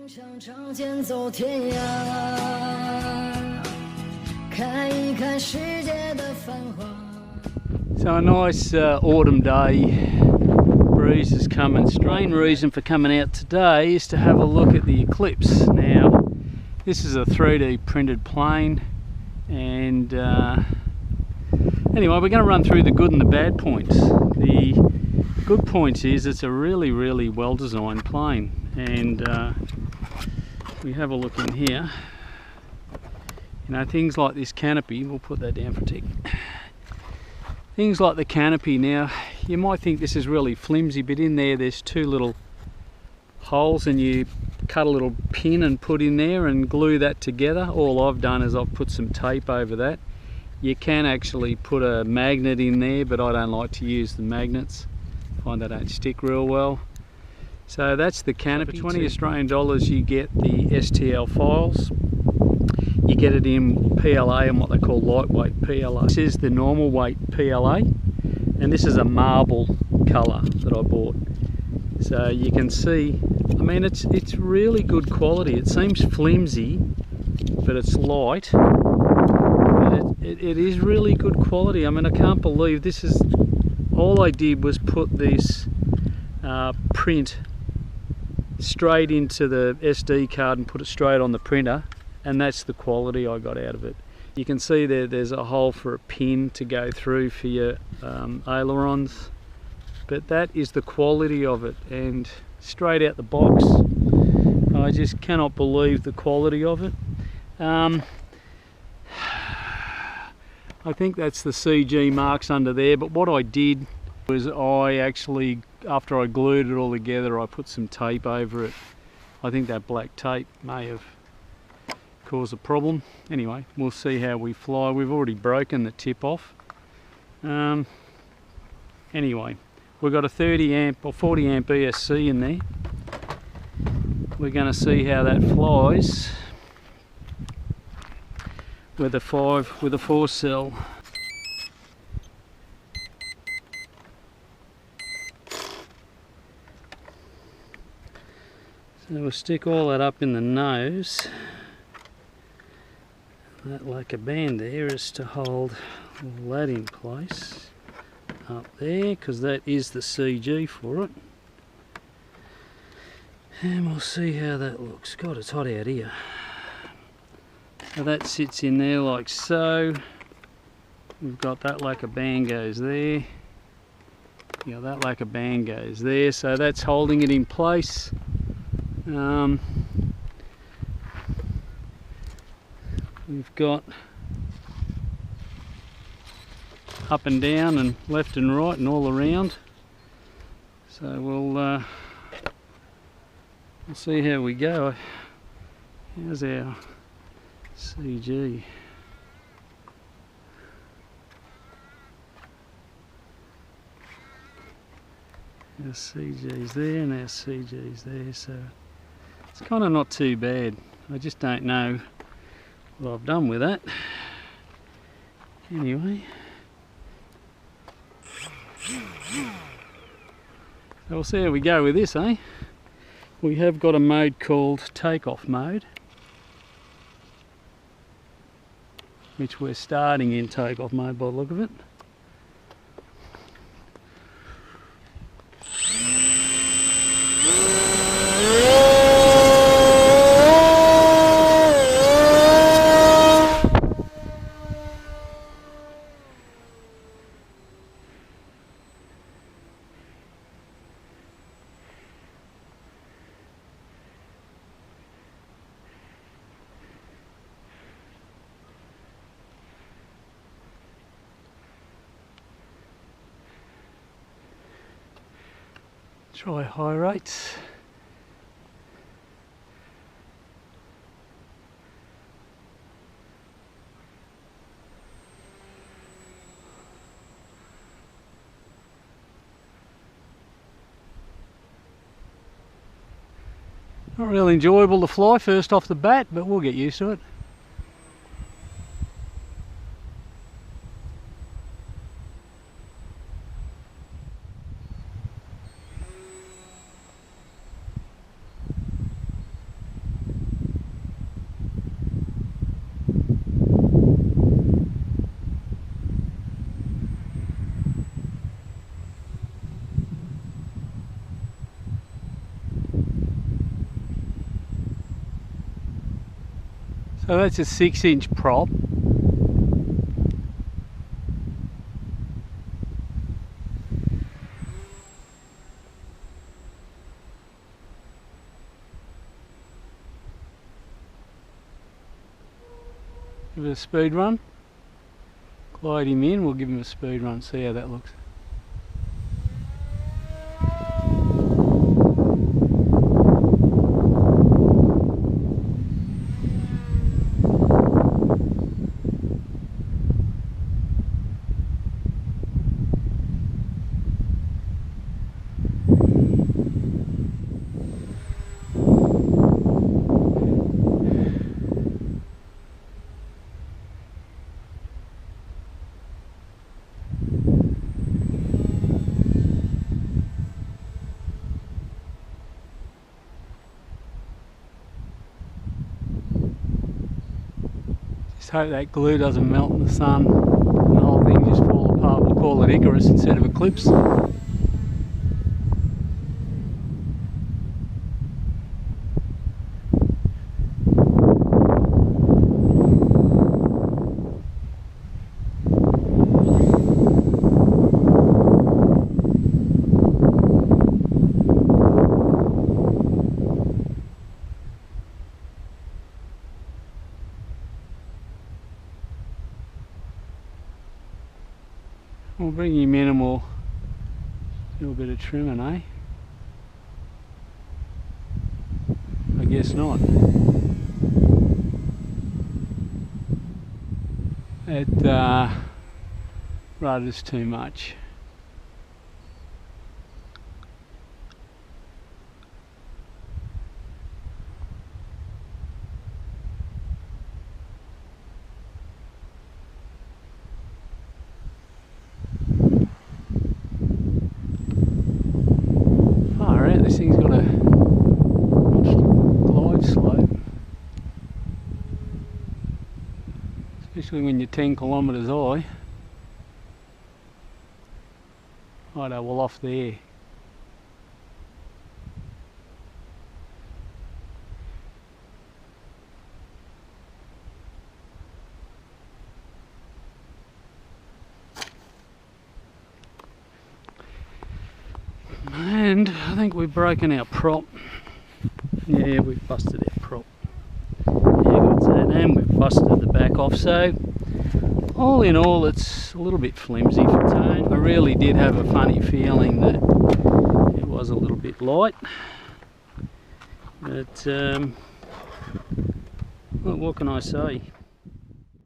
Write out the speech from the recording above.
So a nice autumn day, breeze is coming. Main reason for coming out today is to have a look at the Eclipse. Now this is a 3D printed plane, and anyway, we're going to run through the good and the bad points. The good points is it's a really well designed plane, and we have a look in here. You know, things like this canopy, we'll put that down for a tick. Things like the canopy, now you might think this is really flimsy, but in there's two little holes, and you cut a little pin and put in there and glue that together. All I've done is I've put some tape over that. You can actually put a magnet in there, but I don't like to use the magnets. I find they don't stick real well. So that's the canopy. For 20 Australian dollars you get the STL files. You get it in PLA and what they call lightweight PLA. This is the normal weight PLA, and this is a marble colour that I bought. So you can see, I mean, it's really good quality. It seems flimsy, but it's light. But it is really good quality. I mean, I can't believe this is, all I did was put this print straight into the SD card and put it straight on the printer, and that's the quality I got out of it. You can see there's a hole for a pin to go through for your ailerons, but that is the quality of it, and straight out the box I just cannot believe the quality of it. I think that's the CG marks under there, but what I did was I actually, after I glued it all together, I put some tape over it. I think that black tape may have caused a problem. Anyway, we'll see how we fly. We've already broken the tip off. Anyway, we've got a 30 amp or 40 amp ESC in there. We're going to see how that flies with a 4 cell. So we'll stick all that up in the nose. That like a band there is to hold all that in place up there, because that is the CG for it. And we'll see how that looks. God, it's hot out here. So that sits in there like so. We've got that lacquer band goes there. Yeah, that lacquer band goes there, so that's holding it in place. We've got up and down and left and right and all around. So we'll see how we go. How's our CG? Our CG's there and our CG's there, so it's kind of not too bad. I just don't know what I've done with that. Anyway, so we'll see how we go with this, eh? We have got a mode called takeoff mode, which we're starting in takeoff mode by the look of it. Try high rates. Not really enjoyable to fly first off the bat, but we'll get used to it. So that's a 6-inch prop. Give it a speed run. Glide him in, we'll give him a speed run, see how that looks. Just hope that glue doesn't melt in the sun and the whole thing just fall apart. We'll call it Icarus instead of Eclipse. We'll bring him in and we'll do a bit of trimming, eh? I guess not. It rudders too much. This thing's got a glide slope, especially when you're 10 kilometres high. Righto, well off there. And I think we've broken our prop. Yeah, we've busted our prop. Yeah, that's it. And we've busted the back off. So, all in all, it's a little bit flimsy for tone. I really did have a funny feeling that it was a little bit light. But, well, what can I say?